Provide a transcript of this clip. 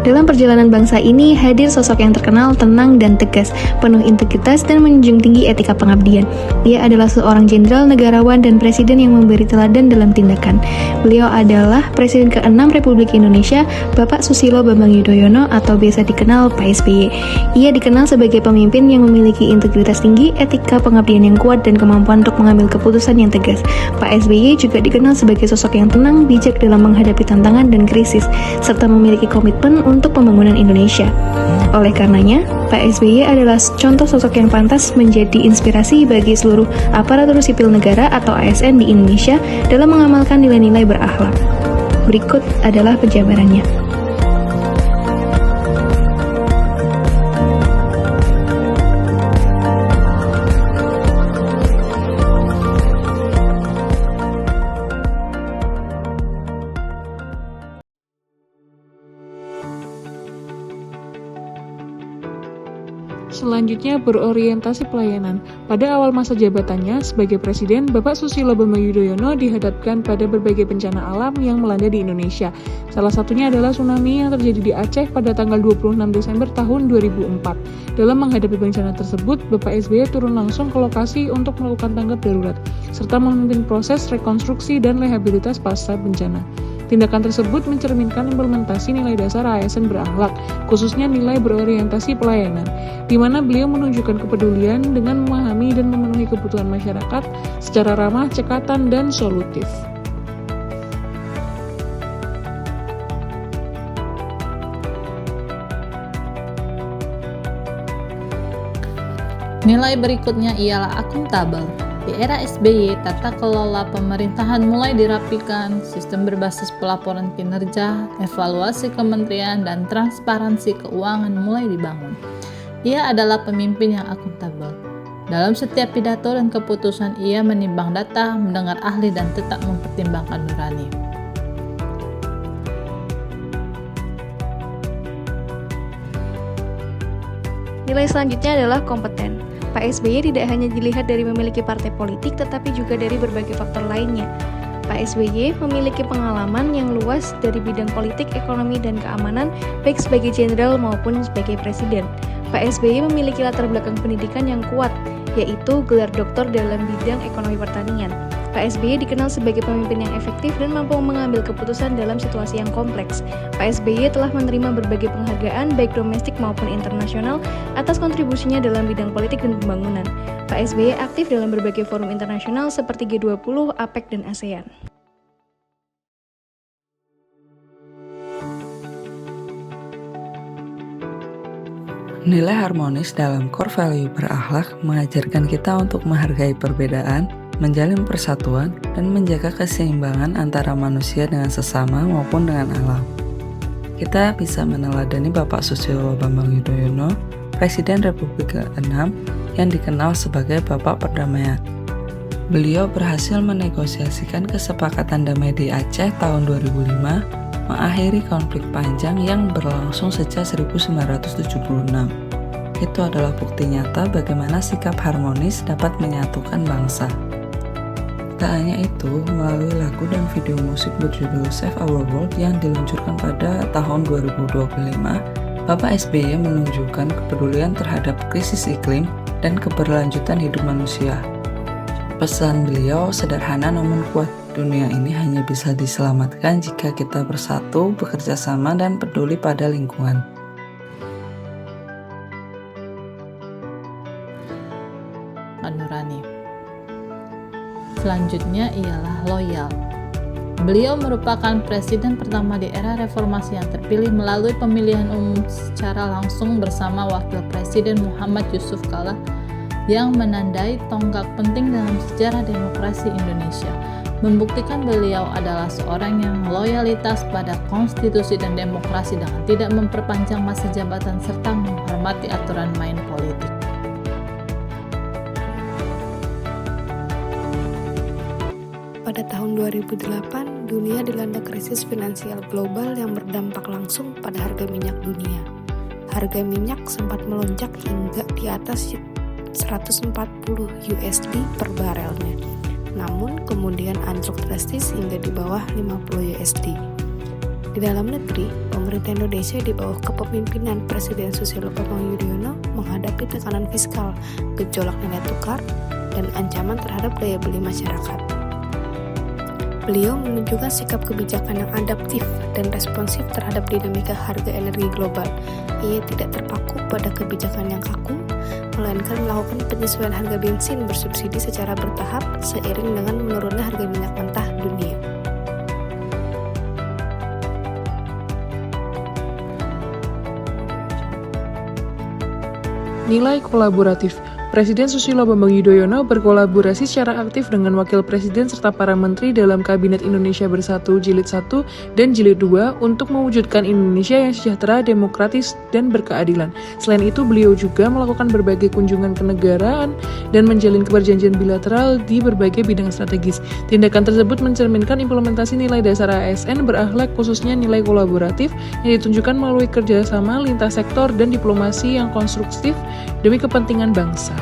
Dalam perjalanan bangsa ini hadir sosok yang terkenal tenang dan tegas, penuh integritas dan menjunjung tinggi etika pengabdian. Dia adalah seorang jenderal, negarawan, dan presiden yang memberi teladan dalam tindakan. Beliau adalah Presiden ke-6 Republik Indonesia, Bapak Susilo Bambang Yudhoyono atau biasa dikenal Pak SBY. Ia dikenal sebagai pemimpin yang memiliki integritas tinggi, etika pengabdian yang kuat, dan kemampuan untuk mengambil keputusan yang tegas. Pak SBY juga dikenal sebagai sosok yang tenang, bijak dalam menghadapi tantangan dan krisis, serta memiliki komitmen untuk pembangunan Indonesia. Oleh karenanya, Pak SBY adalah contoh sosok yang pantas menjadi inspirasi bagi seluruh aparatur sipil negara atau ASN di Indonesia dalam mengamalkan nilai-nilai berakhlak. Berikut adalah penjabarannya. Selanjutnya berorientasi pelayanan. Pada awal masa jabatannya sebagai Presiden, Bapak Susilo Bambang Yudhoyono dihadapkan pada berbagai bencana alam yang melanda di Indonesia. Salah satunya adalah tsunami yang terjadi di Aceh pada tanggal 26 Desember tahun 2004. Dalam menghadapi bencana tersebut, Bapak SBY turun langsung ke lokasi untuk melakukan tanggap darurat, serta memimpin proses rekonstruksi dan rehabilitas pasca bencana. Tindakan tersebut mencerminkan implementasi nilai dasar ASN berakhlak, khususnya nilai berorientasi pelayanan, di mana beliau menunjukkan kepedulian dengan memahami dan memenuhi kebutuhan masyarakat secara ramah, cekatan, dan solutif. Nilai berikutnya ialah akuntabel. Di era SBY, tata kelola pemerintahan mulai dirapikan, sistem berbasis pelaporan kinerja, evaluasi kementerian, dan transparansi keuangan mulai dibangun. Ia adalah pemimpin yang akuntabel. Dalam setiap pidato dan keputusan, ia menimbang data, mendengar ahli, dan tetap mempertimbangkan nurani. Nilai selanjutnya adalah kompeten. Pak SBY tidak hanya dilihat dari memiliki partai politik, tetapi juga dari berbagai faktor lainnya. Pak SBY memiliki pengalaman yang luas dari bidang politik, ekonomi, dan keamanan, baik sebagai jenderal maupun sebagai presiden. Pak SBY memiliki latar belakang pendidikan yang kuat, yaitu gelar doktor dalam bidang ekonomi pertanian. Pak SBY dikenal sebagai pemimpin yang efektif dan mampu mengambil keputusan dalam situasi yang kompleks. Pak SBY telah menerima berbagai penghargaan baik domestik maupun internasional atas kontribusinya dalam bidang politik dan pembangunan. Pak SBY aktif dalam berbagai forum internasional seperti G20, APEC, dan ASEAN. Nilai harmonis dalam core value berakhlak mengajarkan kita untuk menghargai perbedaan, menjalin persatuan, dan menjaga keseimbangan antara manusia dengan sesama maupun dengan alam. Kita bisa meneladani Bapak Susilo Bambang Yudhoyono, Presiden Republik ke-6 yang dikenal sebagai Bapak Perdamaian. Beliau berhasil menegosiasikan kesepakatan damai di Aceh tahun 2005, mengakhiri konflik panjang yang berlangsung sejak 1976. Itu adalah bukti nyata bagaimana sikap harmonis dapat menyatukan bangsa. Tak hanya itu, melalui lagu dan video musik berjudul Save Our World yang diluncurkan pada tahun 2025, Bapak SBY menunjukkan kepedulian terhadap krisis iklim dan keberlanjutan hidup manusia. Pesan beliau sederhana namun kuat, dunia ini hanya bisa diselamatkan jika kita bersatu, bekerja sama, dan peduli pada lingkungan. Nurani. Selanjutnya ialah loyal. Beliau merupakan presiden pertama di era reformasi yang terpilih melalui pemilihan umum secara langsung bersama Wakil Presiden Muhammad Yusuf Kalla yang menandai tonggak penting dalam sejarah demokrasi Indonesia. Membuktikan beliau adalah seorang yang loyalitas pada konstitusi dan demokrasi dengan tidak memperpanjang masa jabatan serta menghormati aturan main politik. Pada tahun 2008, dunia dilanda krisis finansial global yang berdampak langsung pada harga minyak dunia. Harga minyak sempat melonjak hingga di atas 140 USD per barelnya, namun kemudian anjlok drastis hingga di bawah 50 USD. Di dalam negeri, pemerintah Indonesia di bawah kepemimpinan Presiden Susilo Bambang Yudhoyono menghadapi tekanan fiskal, gejolak nilai tukar, dan ancaman terhadap daya beli masyarakat. Beliau menunjukkan sikap kebijakan yang adaptif dan responsif terhadap dinamika harga energi global. Ia tidak terpaku pada kebijakan yang kaku, melainkan melakukan penyesuaian harga bensin bersubsidi secara bertahap seiring dengan menurunnya harga minyak mentah dunia. Nilai kolaboratif. Presiden Susilo Bambang Yudhoyono berkolaborasi secara aktif dengan Wakil Presiden serta para menteri dalam Kabinet Indonesia Bersatu Jilid 1 dan Jilid 2 untuk mewujudkan Indonesia yang sejahtera, demokratis, dan berkeadilan. Selain itu, beliau juga melakukan berbagai kunjungan kenegaraan dan menjalin perjanjian bilateral di berbagai bidang strategis. Tindakan tersebut mencerminkan implementasi nilai dasar ASN berakhlak, khususnya nilai kolaboratif yang ditunjukkan melalui kerjasama lintas sektor dan diplomasi yang konstruktif demi kepentingan bangsa.